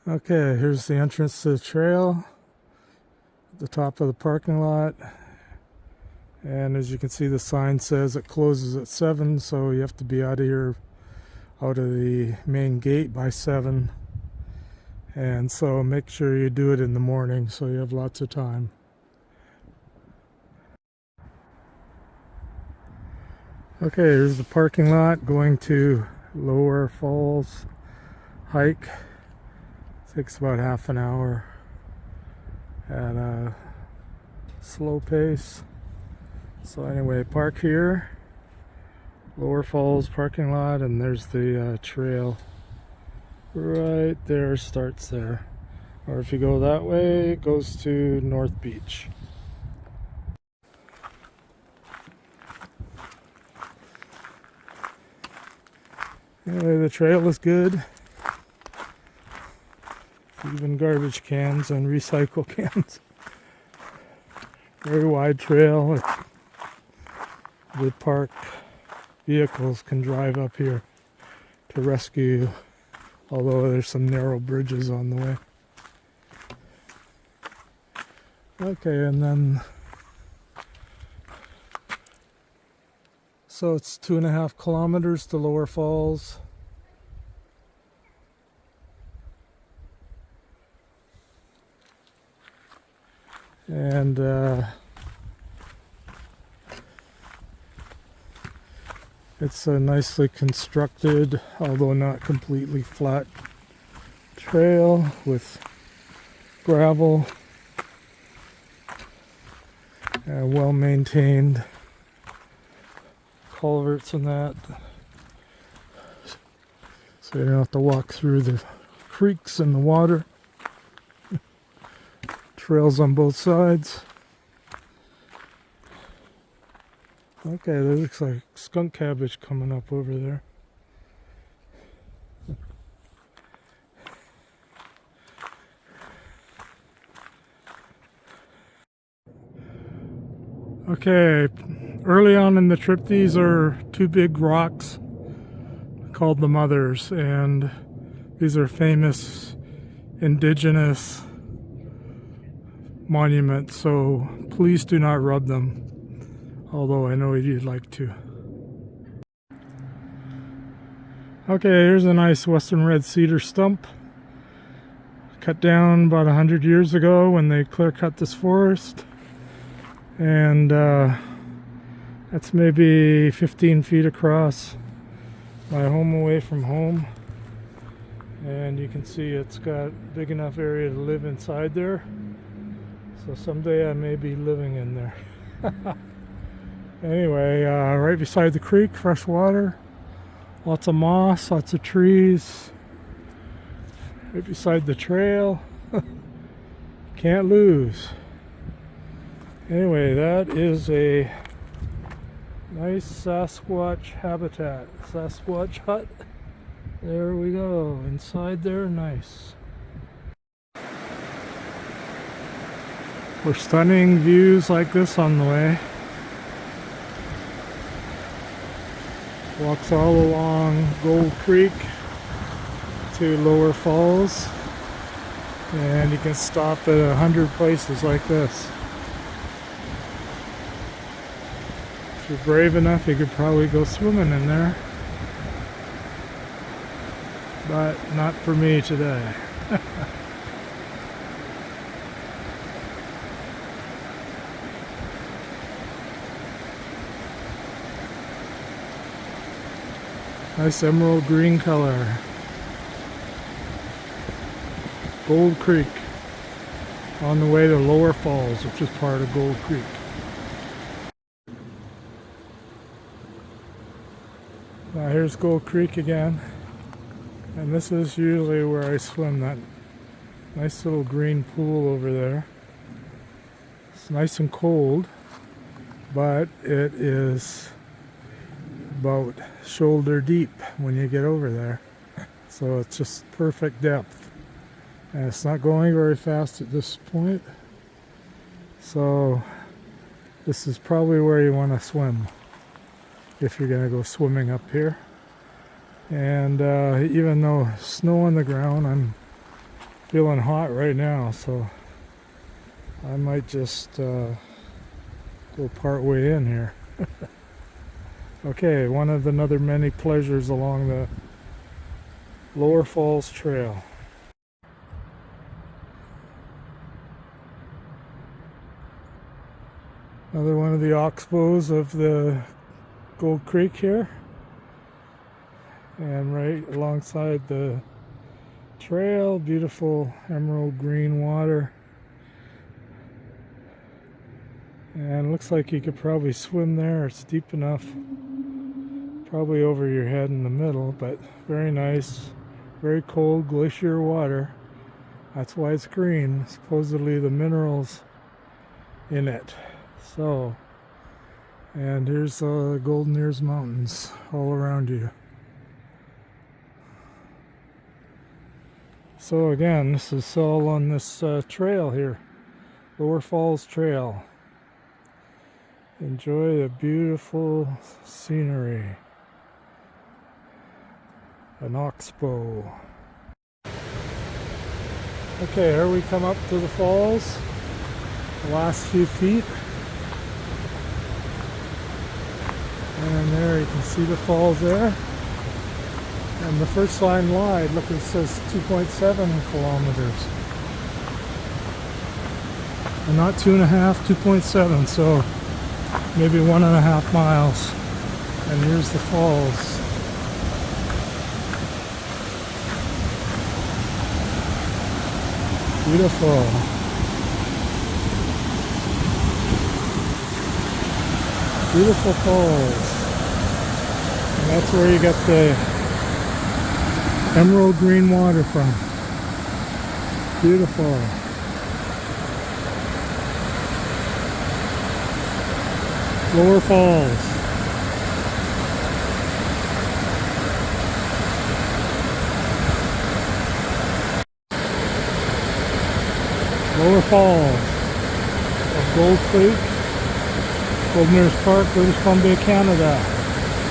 Okay, here's the entrance to the trail at the top of the parking lot. And as you can see, the sign says it closes at 7, so you have to be out of here, out of the main gate by 7. And so make sure you do it in the morning so you have lots of time. Okay, here's the parking lot going to Lower Falls hike. Takes about half an hour at a slow pace. So anyway, park here, Lower Falls parking lot, and there's the trail right there, starts there. Or if you go that way, it goes to North Beach. Anyway, the trail is good. Even garbage cans and recycle cans. Very wide trail. The park vehicles can drive up here to rescue you, although there's some narrow bridges on the way. Okay, and then so it's 2.5 kilometers to Lower Falls. And it's a nicely constructed, although not completely flat, trail with gravel, well maintained culverts and that, so you don't have to walk through the creeks and the water. Trails on both sides. Okay, there looks like skunk cabbage coming up over there. Okay, early on in the trip, these are two big rocks called the Mothers, and these are famous indigenous monuments, so please do not rub them, although I know you'd like to. Okay, here's a nice Western Red Cedar stump, cut down about 100 years ago when they clear cut this forest, and that's maybe 15 feet across my home away from home, and you can see it's got big enough area to live inside there. So someday I may be living in there. Anyway, right beside the creek, fresh water, lots of moss, lots of trees. Right beside the trail. Can't lose. Anyway, that is a nice Sasquatch habitat. Sasquatch hut. There we go. Inside there, nice. For stunning views like this on the way. Walks all along Gold Creek to Lower Falls, and you can stop at 100 places like this. If you're brave enough, you could probably go swimming in there, but not for me today. Nice emerald green color. Gold Creek. On the way to Lower Falls, which is part of Gold Creek. Now here's Gold Creek again. And this is usually where I swim, that nice little green pool over there. It's nice and cold, but it is about shoulder deep when you get over there, so it's just perfect depth, and it's not going very fast at this point, so this is probably where you want to swim if you're going to go swimming up here. And even though snow on the ground, I'm feeling hot right now, so I might just go part way in here. Okay, one of another many pleasures along the Lower Falls Trail. Another one of the oxbows of the Gold Creek here. And right alongside the trail, beautiful emerald green water. And looks like you could probably swim there. It's deep enough. Probably over your head in the middle, but very nice. Very cold glacier water. That's why it's green. Supposedly the minerals in it. So, and here's Golden Ears Mountains all around you. So again, this is all on this trail here, Lower Falls Trail. Enjoy the beautiful scenery. An oxbow. Okay, here we come up to the falls. The last few feet. And there you can see the falls there. And the first line wide, look, it says 2.7 kilometers. And not 2.5, 2.7, so maybe 1.5 miles. And here's the falls. Beautiful. Beautiful falls. And that's where you get the emerald green water from. Beautiful. Lower Falls. Lower Falls of Gold Creek, Golden Ears Park, British Columbia, Canada.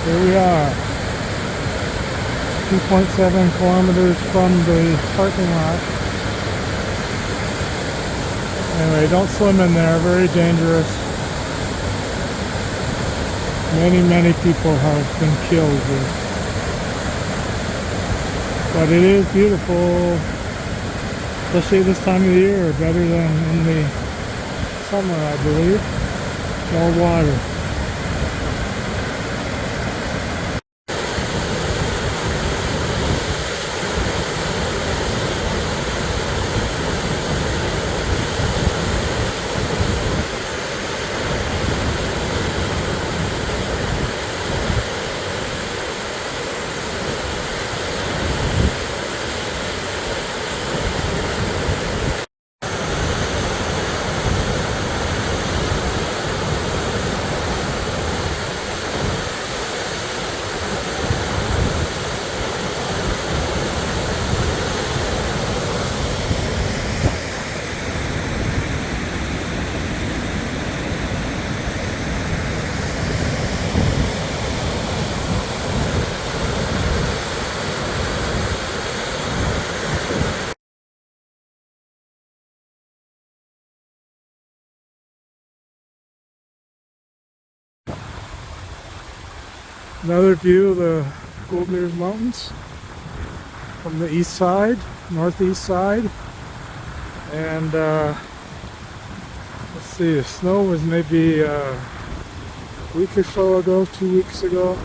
Here we are. 2.7 kilometers from the parking lot. Anyway, don't swim in there, very dangerous. Many people have been killed here. But it is beautiful, especially this time of the year, better than in the summer, I believe. All water. Another view of the Golden Ears Mountains from the east side, northeast side. And let's see, the snow was maybe a week or so ago, 2 weeks ago.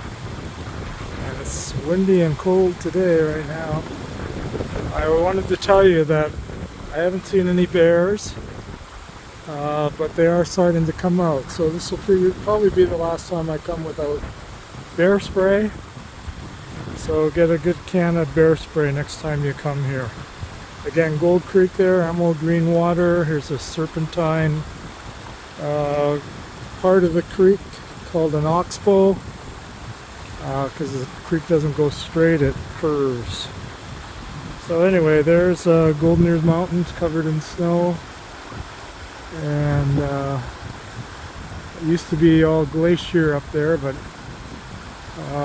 And it's windy and cold today right now. I wanted to tell you that I haven't seen any bears, but they are starting to come out. So this will probably be the last time I come without bear spray. So get a good can of bear spray next time you come here. Again, Gold Creek there, emerald green water. Here's a serpentine part of the creek called an oxbow, because the creek doesn't go straight, it curves. So anyway, there's Golden Ears Mountains covered in snow, and it used to be all glacier up there, but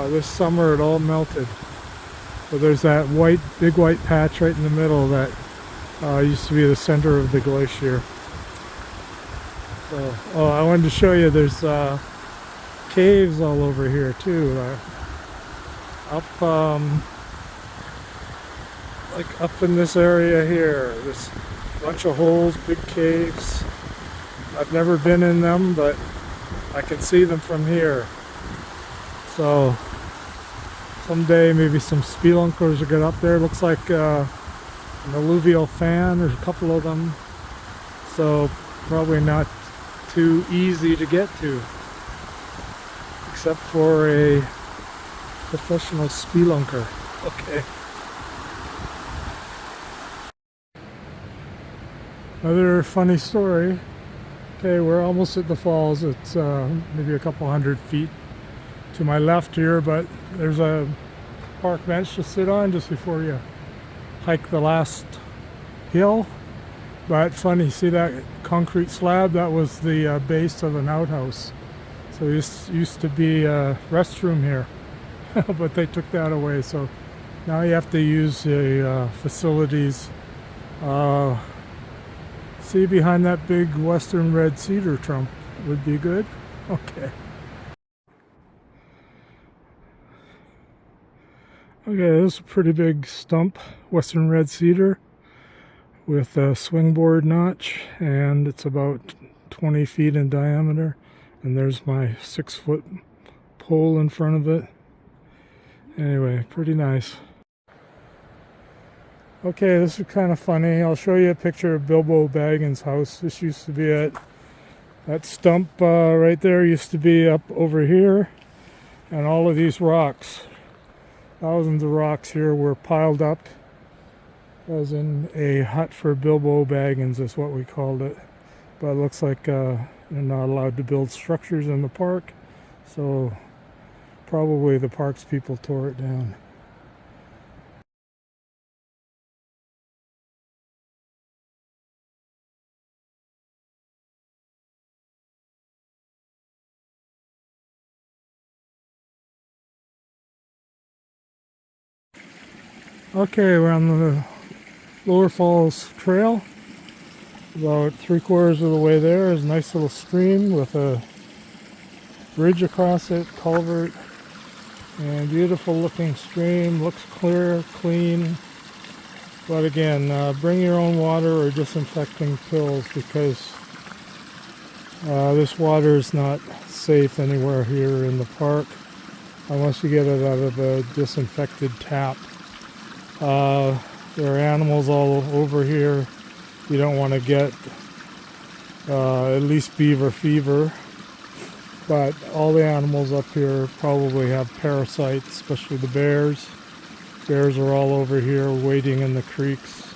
this summer it all melted. So there's that big white patch right in the middle that Used to be the center of the glacier. So, oh, I wanted to show you there's caves all over here too. Up, like up in this area here, there's a bunch of holes, big caves. I've never been in them, but I can see them from here. So someday maybe some spelunkers will get up there. Looks like an alluvial fan. There's a couple of them. So probably not too easy to get to, except for a professional spelunker. Okay. Another funny story. Okay, we're almost at the falls. It's maybe a couple 100 feet to my left here, but there's a park bench to sit on just before you hike the last hill. But funny, see that concrete slab? That was the base of an outhouse. So this used to be a restroom here, but they took that away. So now you have to use the facilities. See behind that big Western Red Cedar trunk would be good. Okay. Okay, this is a pretty big stump, Western Red Cedar, with a swingboard notch, and it's about 20 feet in diameter. And there's my 6-foot pole in front of it. Anyway, pretty nice. Okay, this is kind of funny. I'll show you a picture of Bilbo Baggins House. This used to be at that stump right there, used to be up over here. And all of these rocks, thousands of rocks here, were piled up as in a hut for Bilbo Baggins is what we called it. But it looks like you're not allowed to build structures in the park, so probably the parks people tore it down. Okay, we're on the Lower Falls Trail. About 3/4 of the way there is a nice little stream with a bridge across it, culvert, and beautiful looking stream. Looks clear, clean. But again, bring your own water or disinfecting pills, because this water is not safe anywhere here in the park unless you get it out of a disinfected tap. There are animals all over here. You don't want to get at least beaver fever, but all the animals up here probably have parasites, especially the bears. Bears are all over here wading in the creeks,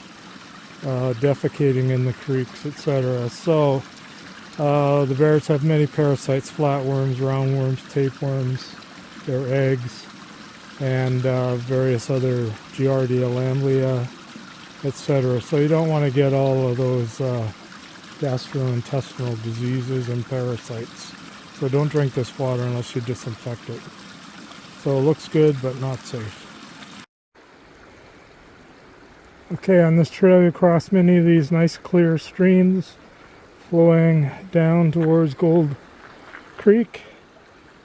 defecating in the creeks, etc. So the bears have many parasites: flatworms, roundworms, tapeworms, their eggs, and various other Giardia lamblia, etc. So you don't want to get all of those gastrointestinal diseases and parasites. So don't drink this water unless you disinfect it. So it looks good, but not safe. Okay, on this trail you cross many of these nice clear streams flowing down towards Gold Creek,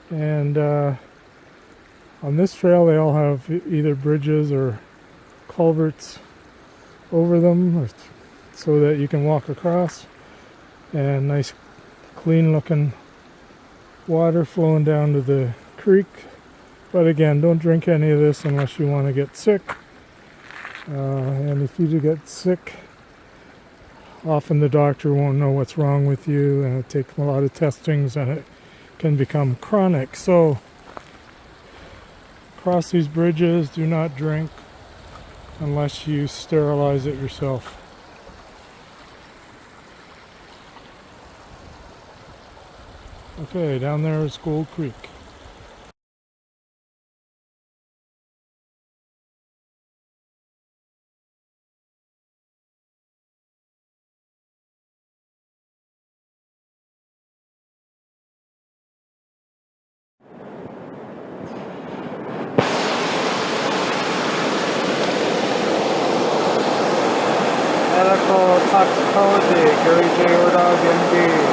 and on this trail they all have either bridges or culverts over them so that you can walk across, and nice clean looking water flowing down to the creek. But again, don't drink any of this unless you want to get sick. And if you do get sick, often the doctor won't know what's wrong with you, and it takes a lot of testings and it can become chronic. So cross these bridges, do not drink unless you sterilize it yourself. Okay, down there is Gold Creek. Medical toxicology, Gary J. Ordog, MD.